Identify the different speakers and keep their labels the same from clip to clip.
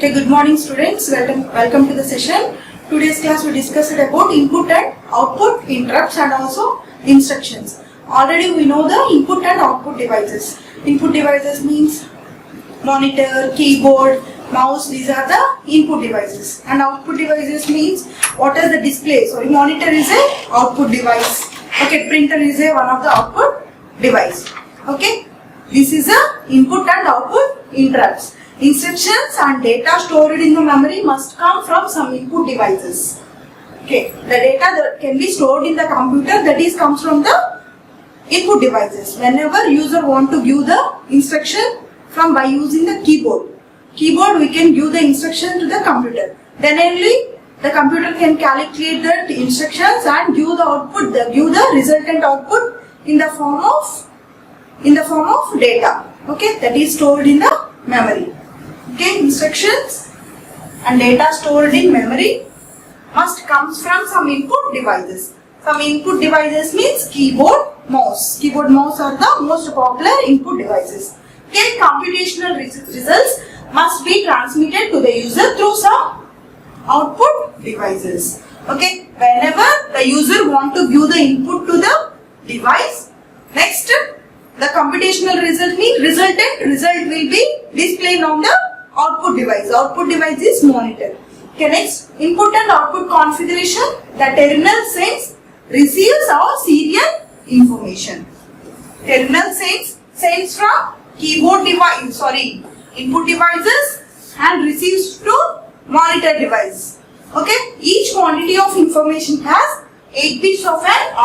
Speaker 1: Okay, good morning students. Welcome to the session. Today's class we discussed about input and output, interrupts and also instructions. Already we know the input and output devices. Input devices means monitor, keyboard, mouse, these are the input devices. And output devices means what is the display. So monitor is a output device. Okay, printer is a one of the output device. Okay, this is a input and output interrupts. Instructions and data stored in the memory must come from some input devices. Okay, the data that can be stored in the computer, that is comes from the input devices. Whenever user want to view the instruction from by using the keyboard we can give the instruction to the computer. Then only the computer can calculate the instructions and give the output, give the resultant output in the form of data. Okay, that is stored in the memory. Okay, instructions and data stored in memory must comes from some input devices. Some input devices means keyboard, mouse. Keyboard, mouse are the most popular input devices. Okay, computational results must be transmitted to the user through some output devices. Okay, whenever the user want to view the input to the device, next the computational result means result will be displayed on the output device. Output device is monitor. Okay, next input and output configuration. The terminal sends, receives our serial information. Terminal sends from keyboard device, input devices and receives to monitor device. Okay, each quantity of information has 8 bits of an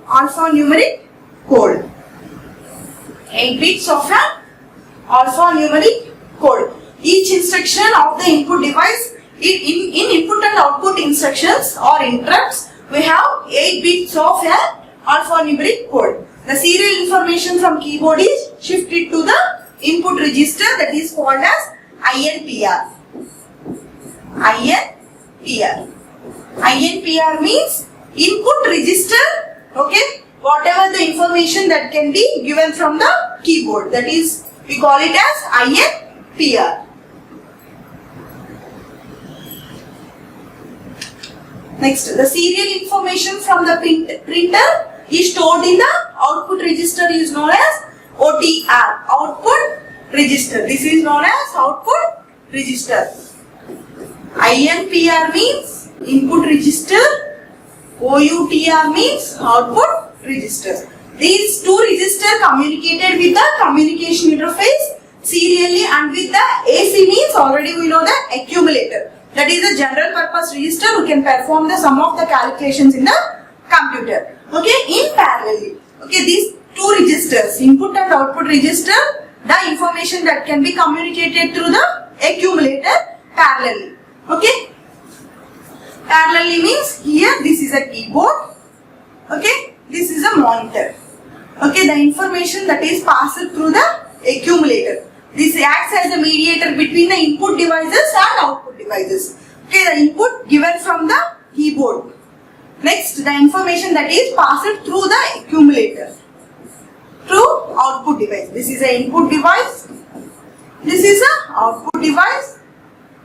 Speaker 1: alphanumeric code. 8 bits of an alphanumeric code. Each instruction of the input device, in input and output instructions or interrupts, we have 8 bits of an alphanumeric code. The serial information from keyboard is shifted to the input register, that is called as INPR. INPR means input register. Okay, whatever the information that can be given from the keyboard, that is we call it as INPR. Next, the serial information from the printer is stored in the output register is known as OTR, output register. This is known as output register. INPR means input register, OUTR means output register. These two registers communicated with the communication interface serially, and with the AC means already we know the accumulator. That is a general purpose register who can perform the sum of the calculations in the computer. Okay, in parallelly. Okay, these two registers, input and output register, the information that can be communicated through the accumulator parallelly. Okay, parallelly means here this is a keyboard. Okay, this is a monitor. Okay, the information that is passed through the accumulator. This acts as a mediator between the input devices and output devices. Okay, the input given from the keyboard. Next, the information that is passed through the accumulator through output device. This is an input device. This is an output device.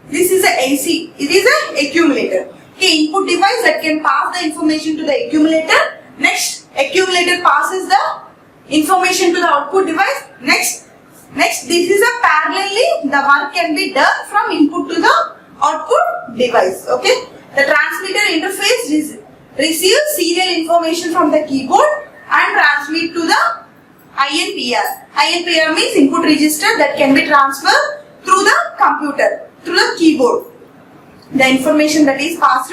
Speaker 1: This is a AC. It is an accumulator. Okay, input device that can pass the information to the accumulator. Next, accumulator passes the information to the output device. Next, this is a parallelly the work can be done from input to the output device. Okay, the transmitter interface receives serial information from the keyboard and transmit to the INPR. INPR means input register that can be transferred through the computer, through the keyboard. The information that is passed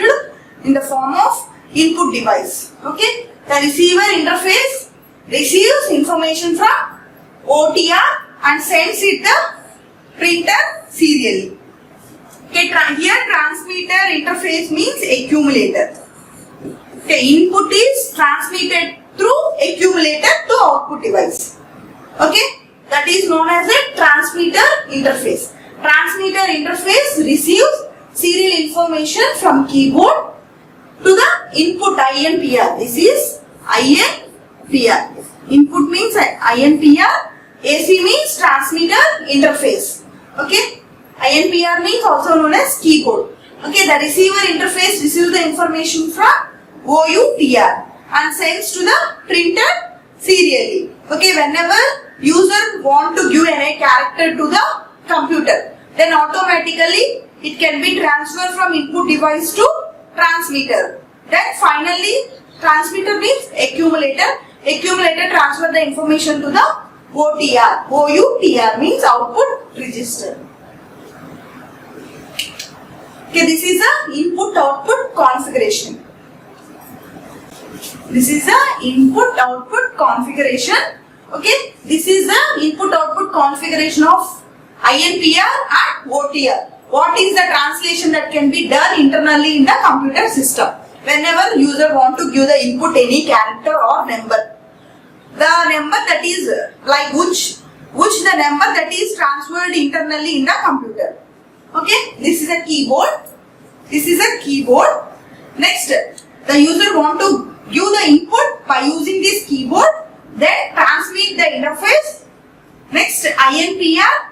Speaker 1: in the form of input device. Okay, the receiver interface receives information from OTR and sends it the printer serially. Okay, here transmitter interface means accumulator. Okay, input is transmitted through accumulator to output device. Okay, that is known as a transmitter interface. Transmitter interface receives serial information from keyboard to the input INPR. This is INPR. Input means INPR, AC means transmitter interface. Okay. INPR means also known as keyboard. Okay, the receiver interface receives the information from OUTR and sends to the printer serially. Okay, whenever user want to give any character to the computer, then automatically it can be transferred from input device to transmitter. Then finally, transmitter means accumulator. Accumulator transfer the information to the OTR. OUTR means output register. Okay, this is the input-output configuration. This is the input-output configuration. Okay, this is the input-output configuration of INPR and OTR. What is the translation that can be done internally in the computer system? Whenever user want to give the input any character or number, the number that is like which the number that is transferred internally in the computer. Okay, this is a keyboard. This is a keyboard. Next, the user want to give the input by using this keyboard, then transmit the interface. Next, INPR.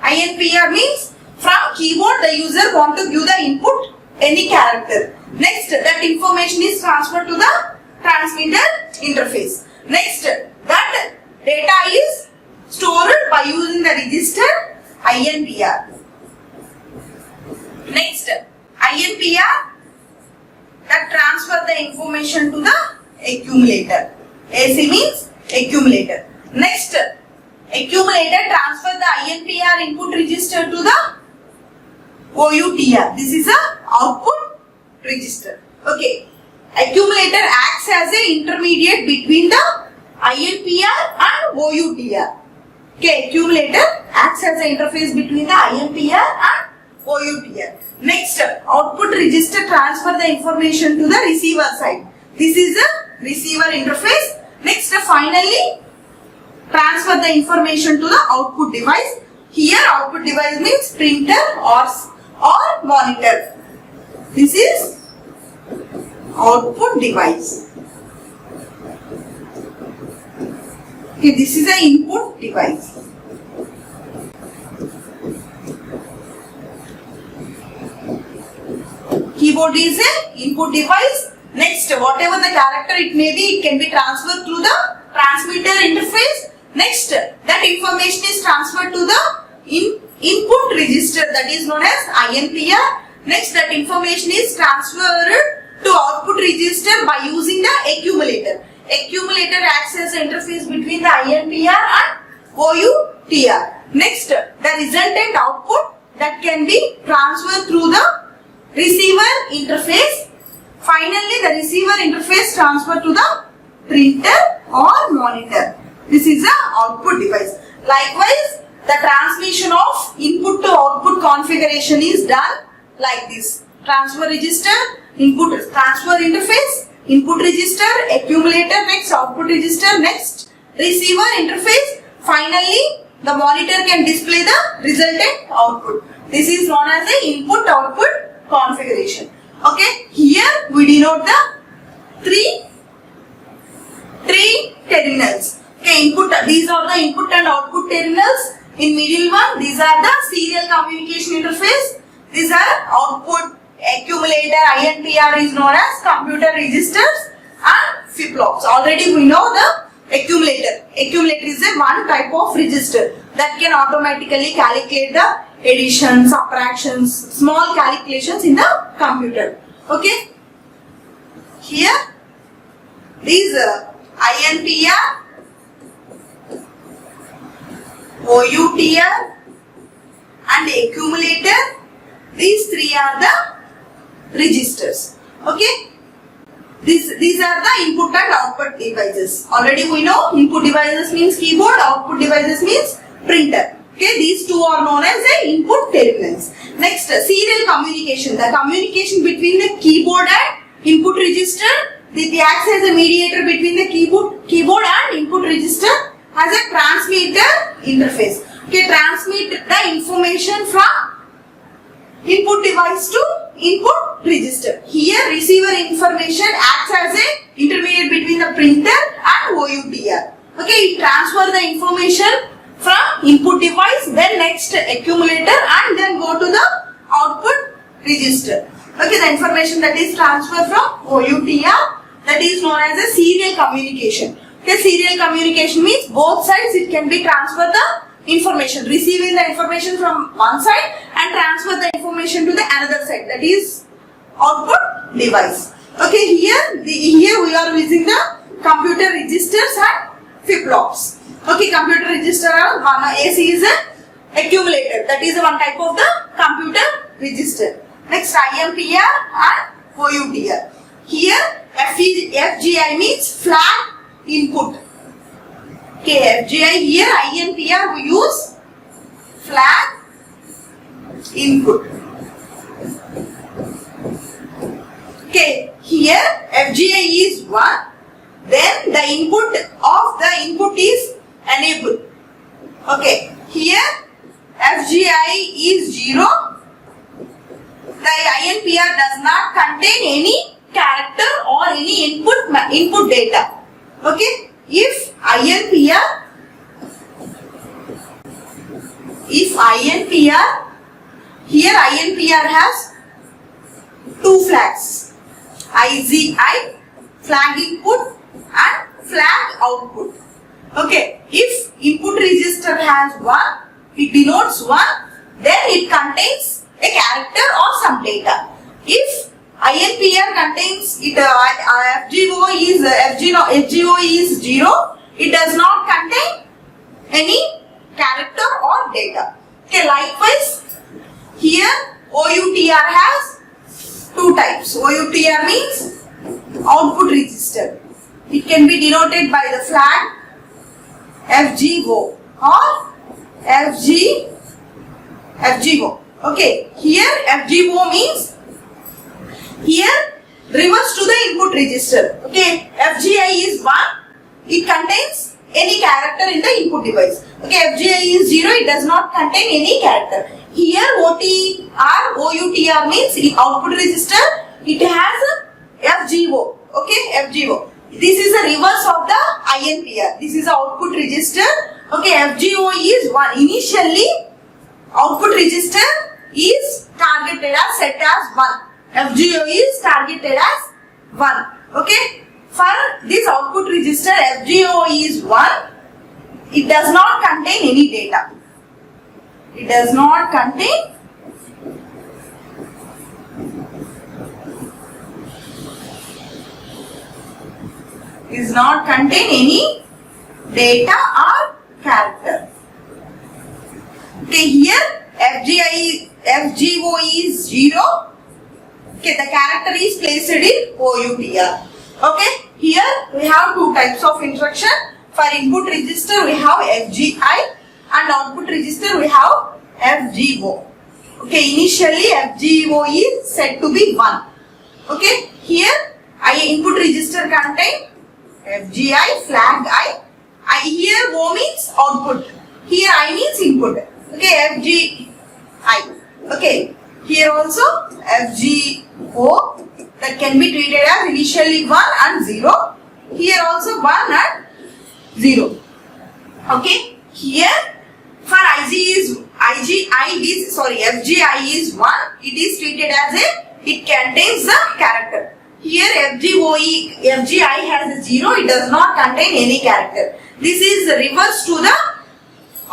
Speaker 1: INPR means from keyboard the user want to give the input any character. Next, that information is transferred to the transmitter interface. Next, that data is stored by using the register INPR. Next, INPR that transfer the information to the accumulator. AC means accumulator. Next, accumulator transfer the INPR input register to the OUTR. This is a output register. Okay. Accumulator acts as an intermediate between the INPR and OUTR. Okay, accumulator acts as an interface between the INPR and OUTR. Next, output register transfer the information to the receiver side. This is a receiver interface. Next, finally, transfer the information to the output device. Here, output device means printer or monitor. This is output device. Okay, this is an input device. Keyboard is an input device. Next, whatever the character it may be, it can be transferred through the transmitter interface. Next, that information is transferred to the input register, that is known as INPR. Next, that information is transferred to output register by using the accumulator. Accumulator acts as an interface between the INPR and OUTR. Next, the resultant output that can be transferred through the receiver interface. Finally, the receiver interface transferred to the printer or monitor. This is the output device. Likewise, the transmission of input to output configuration is done like this. Transfer register, input transfer interface, input register, accumulator, next output register, next receiver interface. Finally, the monitor can display the resultant output. This is known as the input-output configuration. Okay, here we denote the three terminals. Okay, these are the input and output terminals. In middle one, these are the serial communication interface. These are output, accumulator, INPR is known as computer registers and flip-flops. Already we know the accumulator. Accumulator is a one type of register that can automatically calculate the addition, subtractions, small calculations in the computer. Okay. Here, these INPR, OUTR and accumulator, these three are the registers. Okay. These are the input and output devices. Already we know input devices means keyboard, output devices means printer. Okay, these two are known as the input terminals. Next, serial communication. The communication between the keyboard and input register. It acts as a mediator between the keyboard and input register as a transmitter interface. Okay, transmit the information from input device to input register. Here, receiver information acts as a intermediate between the printer and OUTR. Okay, it transfers the information from input device, then next accumulator, and then go to the output register. Okay, the information that is transferred from OUTR, that is known as a serial communication. Okay, serial communication means both sides it can be transferred the information, receiving the information from one side and transfer the information to the another side, that is output device. Okay, here we are using the computer registers and flip-flops. Okay, computer register are one, AC is an accumulator, that is one type of the computer register. Next, IMPR and OUTR. Here FGI means flag input. Okay, FGI, here INPR we use flag input. Okay, here FGI is 1, then the input of the input is enable. Okay, here FGI is 0, the INPR does not contain any character or any input data. Okay, if INPR here INPR has two flags, IZI flag input and flag output. Okay, if input register has 1, it denotes 1, then it contains a character or some data. If INPR contains it, FGO is 0, it does not contain any character or data. Okay, likewise, here OUTR has two types. OUTR means output register. It can be denoted by the flag FGO or FGO. Okay, here FGO means here reverse to the input register. Okay, FGI is 1, it contains any character in the input device. Okay, FGI is 0, it does not contain any character. Here OUTR means output register, it has FGO. Okay, FGO. This is a reverse of the INPR. This is the output register. Okay, FGO is 1. Initially, output register is targeted as set as 1. FGO is targeted as 1. Okay, for this output register, FGO is 1. It does not contain any data. It does not contain any data or character. Okay, here FGO is 0. Okay, the character is placed in OUTR. Okay, here we have two types of instruction. For input register we have FGI and output register we have FGO. Okay, initially FGO is set to be 1. Okay, here input register contain FGI, flag I. Here O means output. Here I means input. Okay, FGI. Okay, here also FGO, that can be treated as initially 1 and 0. Here also 1 and 0. Okay, here for FGI is 1, it is treated as it contains the character. Here FGI has a 0, it does not contain any character. This is reverse to the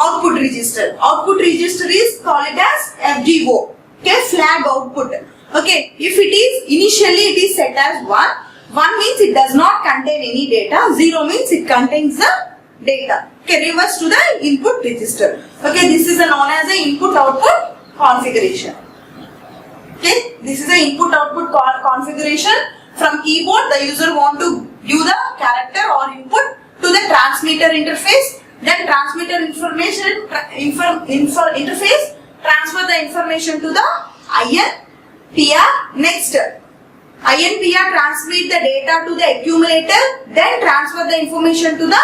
Speaker 1: output register. Output register is called as FGO. Okay, flag output. Okay, if it is initially it is set as 1. 1 means it does not contain any data. 0 means it contains the data. Okay, reverse to the input register. Okay, this is known as the input output configuration. Okay, this is the input output configuration. From keyboard, the user want to give the character or input to the transmitter interface. Then transmitter interface transfer the information to the INPR. Next, INPR transmit the data to the accumulator. Then transfer the information to the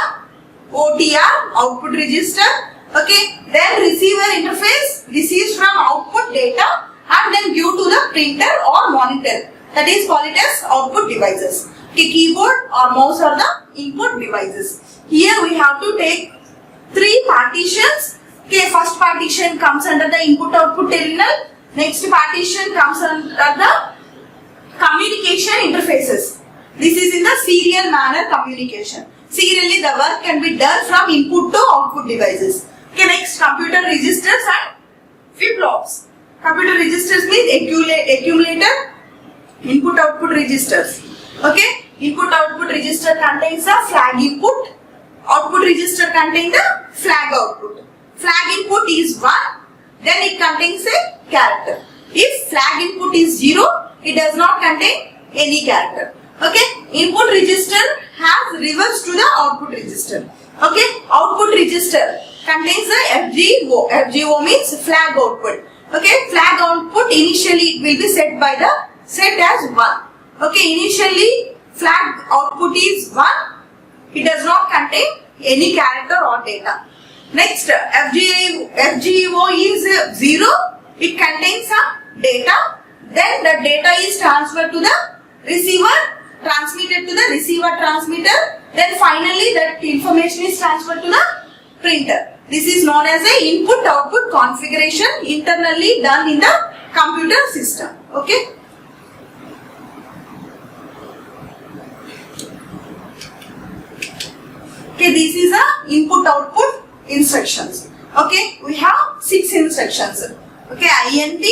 Speaker 1: OTR, output register. Okay. Then receiver interface receives from output data and then give to the printer or monitor. That is called it as output devices. Okay, keyboard or mouse are the input devices. Here we have to take three partitions. Okay, first partition comes under the input output terminal. Next partition comes under the communication interfaces. This is in the serial manner communication. Serially the work can be done from input to output devices. Okay, next computer registers and flip-flops. Computer registers means accumulator, input output registers. Okay, input output register contains the flag input, output register contains the flag output. Flag input is 1, then it contains a character. If flag input is 0, it does not contain any character. Okay, input register has reverse to the output register. Okay, output register contains the FGO. FGO means flag output. Okay, flag output initially it will be set as 1. Okay, initially flag output is 1. It does not contain any character or data. Next, FGO is 0. It contains some data. Then the data is transferred to the receiver, transmitted to the receiver transmitter. Then finally that information is transferred to the printer. This is known as a input-output configuration internally done in the computer system. Okay. Okay, this is a input-output instructions. Okay, we have 6 instructions. Okay, INT,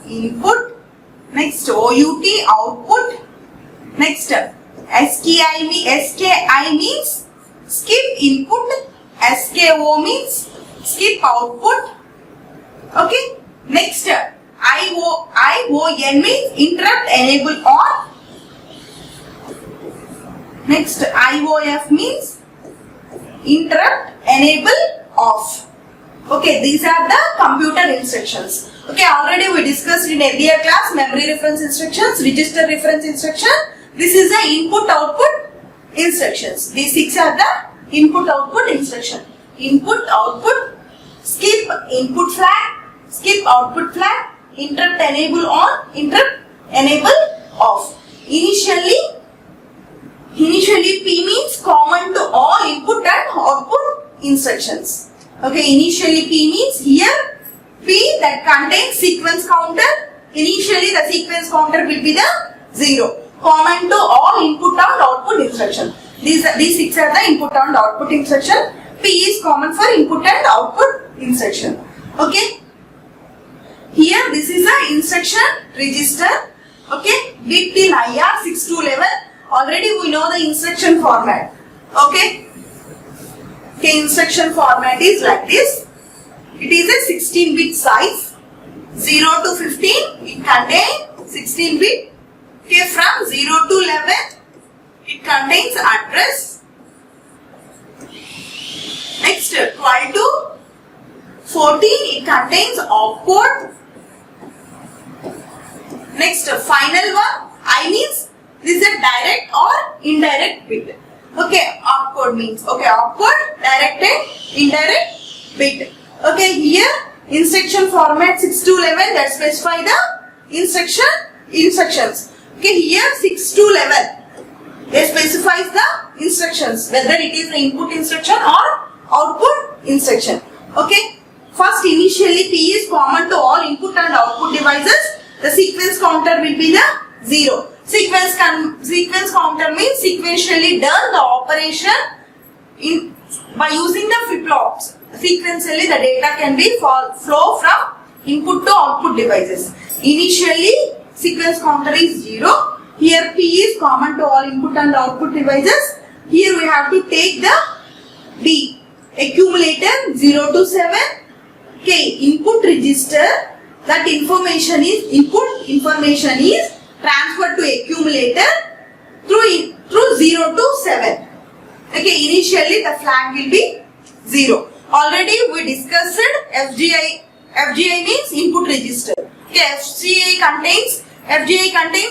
Speaker 1: input, next OUT, output, next SKI means skip input, SKO means skip output. Okay, next ION means interrupt enable on. Next IOF means interrupt enable off. Okay, these are the computer instructions. Okay, already we discussed in earlier class memory reference instructions, register reference instruction. This is the input output instructions. These 6 are the input output instruction. Input output, skip input flag, skip output flag, interrupt enable on, interrupt enable off. Initially P means common to all input and output instructions. Okay, initially P means here P that contains sequence counter. Initially the sequence counter will be the 0. Common to all input and output instruction. These 6 are the input and output instruction. P is common for input and output instruction. Okay. Here this is a instruction register. Okay. Bit till IR 6 to 11. Already we know the instruction format. Okay. Okay, instruction format is like this. It is a 16-bit size. 0 to 15, it contains 16-bit. Okay, from 0 to 11, it contains address. Next, 12 to 14, it contains opcode. Next, final one, I means this is a direct or indirect bit. Okay, opcode means, okay, opcode, direct and indirect bit. Okay, here instruction format 6 to 11 that specify the instructions. Okay, here 6 to 11 they specifies the instructions, whether it is the input instruction or output instruction. Okay, first initially P is common to all input and output devices. The sequence counter will be the 0. Sequence counter means sequentially done the operation by using the flip-flops. Sequentially the data can be flow from input to output devices. Initially sequence counter is 0. Here P is common to all input and output devices. Here we have to take the D. Accumulator 0 to 7. Okay, input register, that information is transferred to accumulator through 0 to 7. Okay, initially the flag will be 0. Already we discussed FGI. FGI means input register. Okay, FGI contains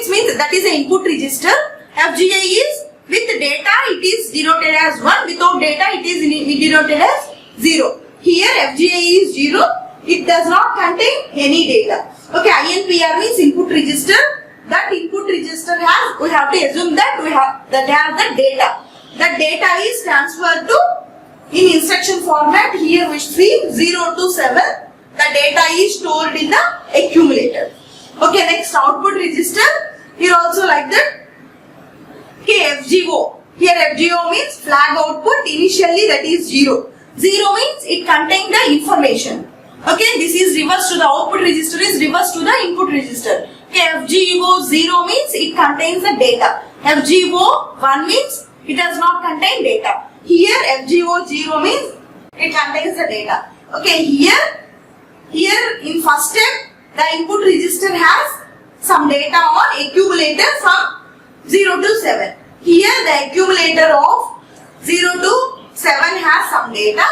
Speaker 1: means that is an input register. FGI is with data it is denoted as 1, without data it is denoted as 0. Here FGI is 0, it does not contain any data. Okay, INPR means input register, that input register has, we have to assume that that has the data. That data is transferred to in instruction format. Here we see 0 to 7. The data is stored in the accumulator. Okay, next output register. Here also like that. Okay, FGO. Here FGO means flag output. Initially that is 0. 0 means it contains the information. Okay, this is reverse to the output register is reverse to the input register. Okay, FGO 0 means it contains the data. FGO 1 means it does not contain data. Here FGO 0 means it contains the data. Okay, here in first step the input register has some data on accumulator from 0 to 7. Here the accumulator of 0 to 7 has some data.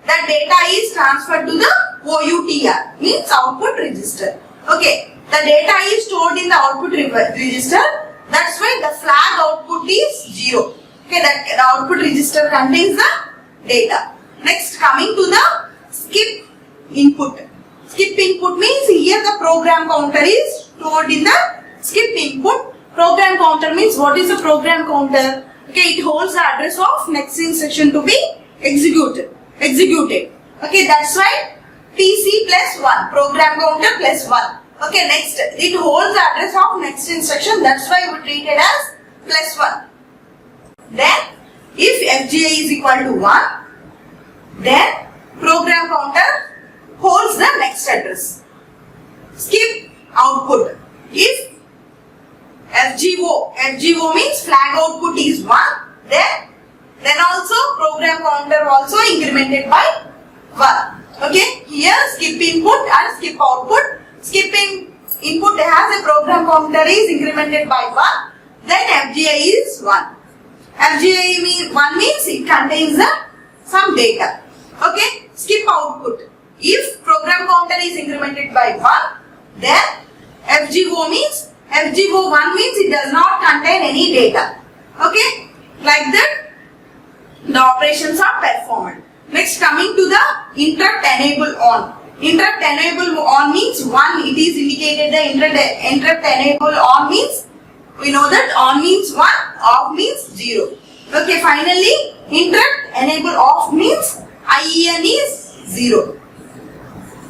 Speaker 1: That data is transferred to the OUTR, means output register. Okay, the data is stored in the output register. That's why the flag output is 0. Okay, that the output register contains the data. Next, coming to the skip input. Skip input means here the program counter is stored in the skip input. Program counter means what is the program counter? Okay, it holds the address of next instruction to be executed. Okay, that's why PC plus 1, program counter plus 1. Okay, next, it holds the address of next instruction. That's why we treat it as plus 1. Then, if FGI is equal to 1, then program counter holds the next address. Skip output. If FGO means flag output is 1, then also program counter also incremented by 1. Okay, here skip input and skip output. Skipping input has a program counter is incremented by 1, then FGI is 1. FGI 1 means it contains some data. Okay, skip output. If program counter is incremented by 1, then FGO means FGO 1 means it does not contain any data. Okay, like that the operations are performed. Next, coming to the interrupt enable on. Interrupt enable on means 1, it is indicated the interrupt enable on means, we know that on means 1, off means 0. Okay, finally interrupt enable off means IEN is 0.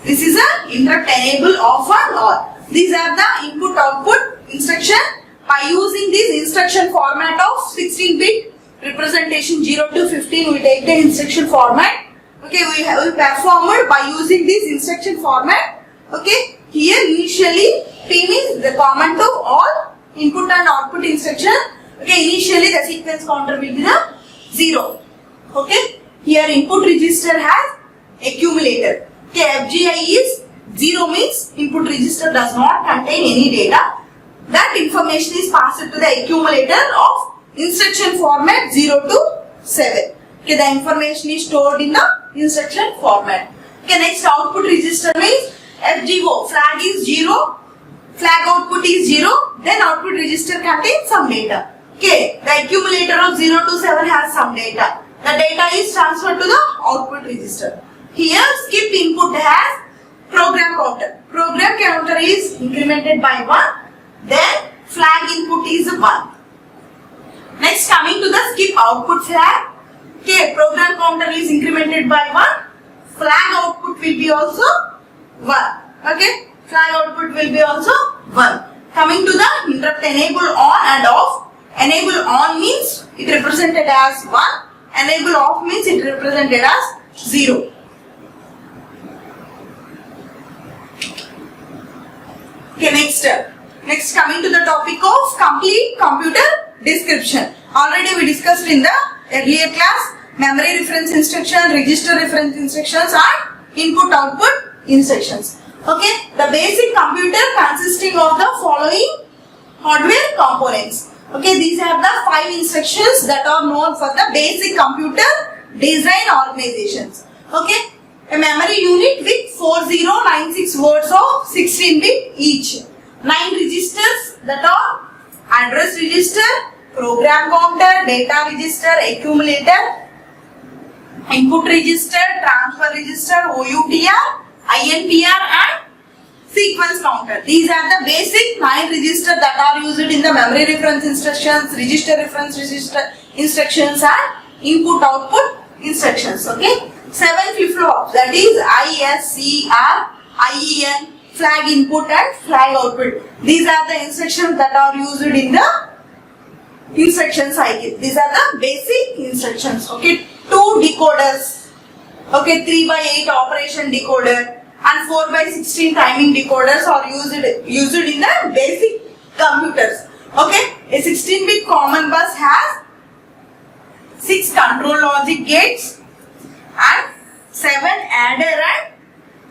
Speaker 1: This is a interrupt enable off and on. These are the input output instruction. By using this instruction format of 16-bit representation 0 to 15, we take the instruction format. Okay, we performed by using this instruction format. Okay, here initially P means the common to all input and output instruction. Okay, initially the sequence counter will be the 0. Okay, here input register has accumulator. Okay, FGI is 0 means input register does not contain any data. That information is passed to the accumulator of instruction format 0 to 7. Okay, the information is stored in the instruction format. Okay, next output register means FGO, flag is 0, flag output is 0, then output register contains some data. Okay, the accumulator of 0 to 7 has some data. The data is transferred to the output register. Here skip input has program counter. Program counter is incremented by 1, then flag input is 1. Next, coming to the skip output flag. Okay, program counter is incremented by 1. Flag output will be also 1. Okay, flag output will be also 1. Coming to the interrupt enable on and off. Enable on means it represented as 1. Enable off means it represented as 0. Okay, next coming to the topic of complete computer description. Already we discussed in the earlier class memory reference instruction, register reference instructions and input output instructions. Okay, the basic computer consisting of the following hardware components. Okay, these are the 5 instructions that are known for the basic computer design organizations. Okay, a memory unit with 4096 words of 16-bit each. 9 registers that are address register, program counter, data register, accumulator, input register, transfer register, OUTR, INTR and sequence counter. These are the basic 9 registers that are used in the memory reference instructions, register reference register instructions and input output instructions. Okay. 7 flip-flops, that is ISCR, IEN, flag input and flag output. These are the instructions that are used in the instruction cycle. These are the basic instructions. Okay. 2 decoders. Okay. 3/8 operation decoder and 4/16 timing decoders are used in the basic computers. Okay. A 16-bit common bus has 6 control logic gates and 7 adder and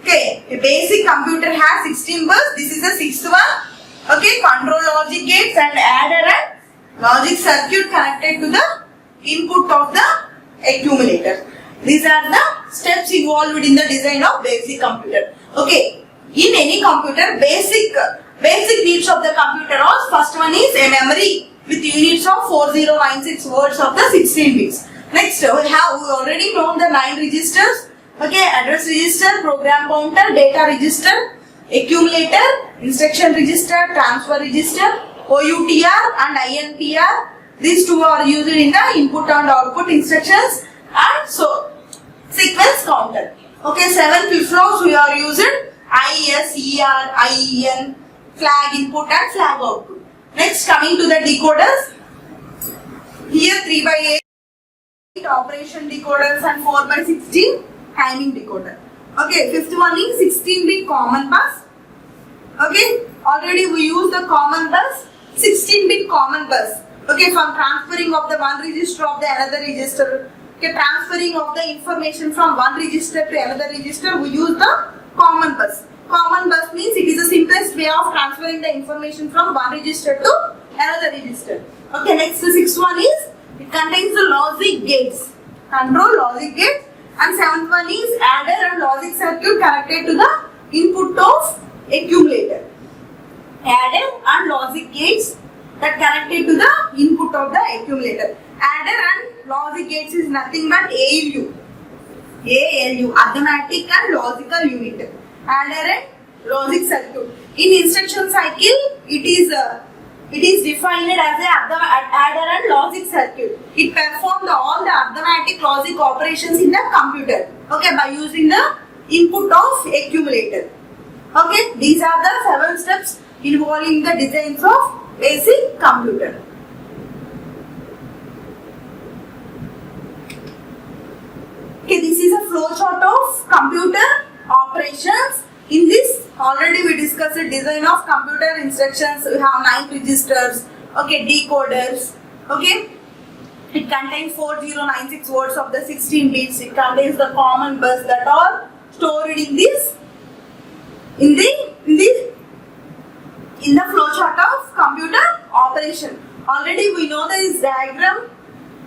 Speaker 1: okay, a basic computer has 16 bus. This is the 6th one. Okay, control logic gates and adder and logic circuit connected to the input of the accumulator. These are the steps involved in the design of basic computer. Okay, in any computer, basic needs of the computer are, first one is a memory with units of 4096 words of the 16 bits. Next, we already know the 9 registers. Okay, address register, program counter, data register, accumulator, instruction register, transfer register, OUTR and INTR. These two are used in the input and output instructions, and so sequence counter. Okay, 7 flip-flops we are using ISER, IEN, flag input and flag output. Next, coming to the decoders. Here 3/8 operation decoders and 4/16 timing decoder. Okay, 5th one is 16-bit common bus. Okay, already we use the common bus, 16-bit common bus. Okay, from transferring of the one register of the another register. Okay, transferring of the information from one register to another register, we use the common bus. Common bus means it is the simplest way of transferring the information from one register to another register. Okay, next the 6th one is, it contains the logic gates, control logic gates, and 7th one is adder and logic circuit connected to the input of accumulator. Adder and logic gates that connected to the input of the accumulator. Adder and logic gates is nothing but ALU, arithmetic and logical unit. Adder and logic circuit. In instruction cycle, it is defined as a adder and logic circuit. It performs all the arithmetic logic operations in the computer. Okay, by using the input of accumulator. Okay, these are the 7 steps involving the designs of basic computer. Okay, this is a flow chart of computer operations. In this, already we discussed the design of computer instructions. We have 9 registers, okay, decoders, okay. It contains 4096 words of the 16 bits. It contains the common bus that are stored in this, in the flowchart of computer operation. Already we know this diagram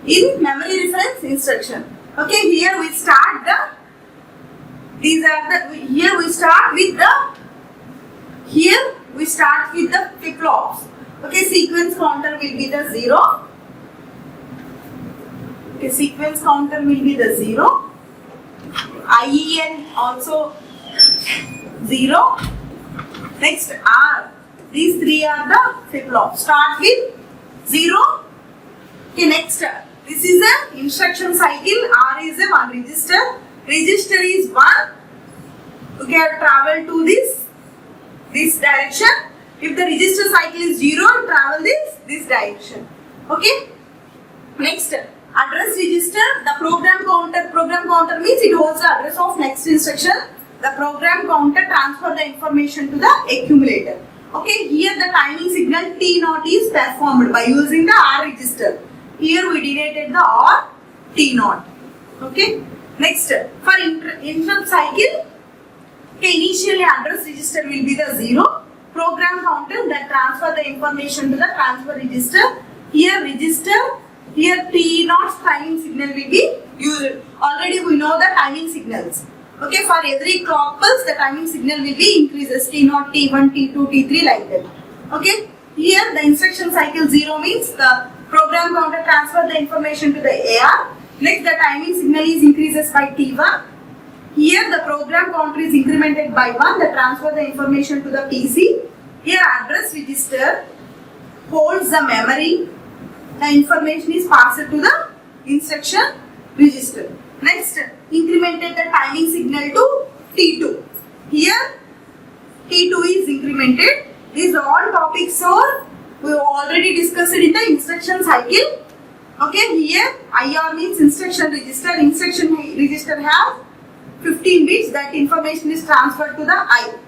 Speaker 1: in memory reference instruction. Okay, here we start with the flip-flops. Okay, sequence counter will be the 0. Okay, sequence counter will be the 0. IEN also 0. Next R. These 3 are the flip-flops. Start with 0. Okay, next. This is an instruction cycle. R is a 1 register. Register is 1. Okay, travel to this direction. If the register cycle is 0, travel this direction. Okay. Next, address register. The program counter. Program counter means it holds the address of next instruction. The program counter transfer the information to the accumulator. Okay. Here the timing signal T0 is performed by using the R register. Here we denoted the R T0. Okay. Next, for interrupt cycle, okay, initially address register will be the 0. Program counter that transfer the information to the transfer register. Here register, here T0 timing signal will be used. Already we know the timing signals. Okay, for every clock pulse the timing signal will be increases T0, T1, T2, T3 like that. Okay, here the instruction cycle 0 means the program counter transfer the information to the AR. Next, the timing signal is increases by T1. Here the program counter is incremented by 1 that transfer the information to the PC. Here address register holds the memory. The information is passed to the instruction register. Next, incremented the timing signal to T2. Here T2 is incremented. These all topics are we already discussed in the instruction cycle. Okay, here IR means instruction register. Instruction register has 15 bits. That information is transferred to the I.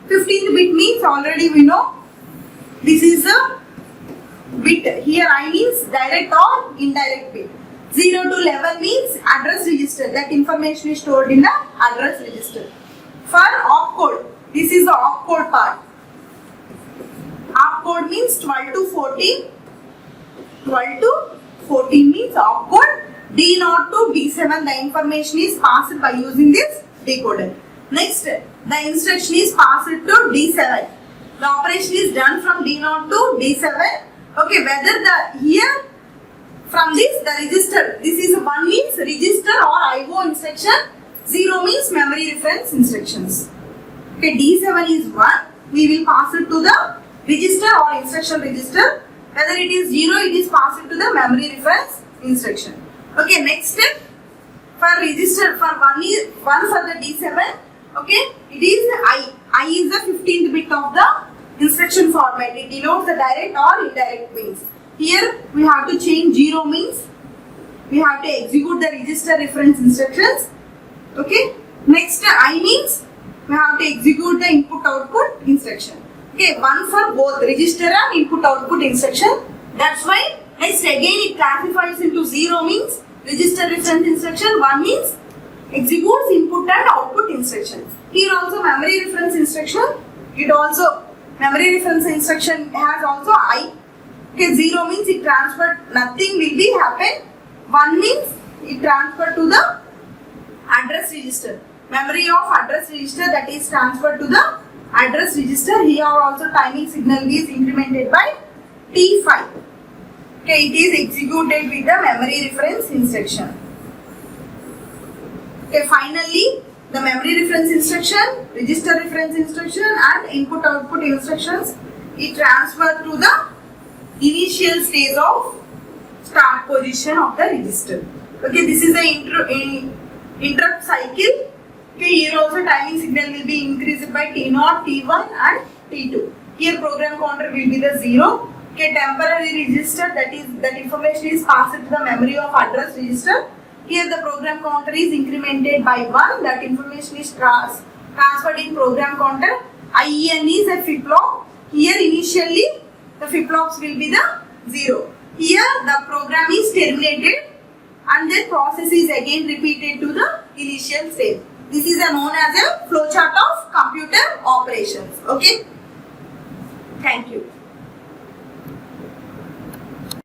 Speaker 1: 15th bit means already we know this is a bit. Here I means direct or indirect bit. 0 to 11 means address register. That information is stored in the address register. For opcode, this is the opcode part. Opcode means 12 to 14. 12 to 14 means opcode. D0 to D7, the information is passed by using this decoder. Next, the instruction is passed to D7. The operation is done from D0 to D7. Okay, whether the here from this the register, this is 1 means register or IO instruction, 0 means memory reference instructions. Okay, D7 is 1. We will pass it to the register or instruction register. Whether it is 0, it is passed to the memory reference instruction. Okay, next step for register for 1 is 1 for the D7. Okay, it is I. I is the 15th bit of the instruction format. It denotes the direct or indirect means. Here we have to change 0 means we have to execute the register reference instructions. Okay, next I means we have to execute the input output instruction. Okay, 1 for both register and input output instruction. That's why next again it classifies into 0 means register reference instruction, 1 means executes input and output instruction. Here also memory reference instruction, it also memory reference instruction has also I. Okay, 0 means it transferred, nothing will be happen. 1 means it transferred to the address register. Memory of address register, that is transferred to the address register. Here also timing signal is incremented by T5. Okay, it is executed with the memory reference instruction. Okay, finally the memory reference instruction, register reference instruction and input output instructions is transferred to the initial stage of start position of the register. Okay, this is the interrupt cycle. Okay, here also timing signal will be increased by T0, T1 and T2. Here program counter will be the 0. Okay, temporary register, that information is passed to the memory of address register. Here the program counter is incremented by 1. That information is transferred in program counter. IEN is a flip-flop. Here initially the flip-flops will be the 0. Here the program is terminated and the process is again repeated to the initial state. This is known as a flowchart of computer operations. Okay. Thank you.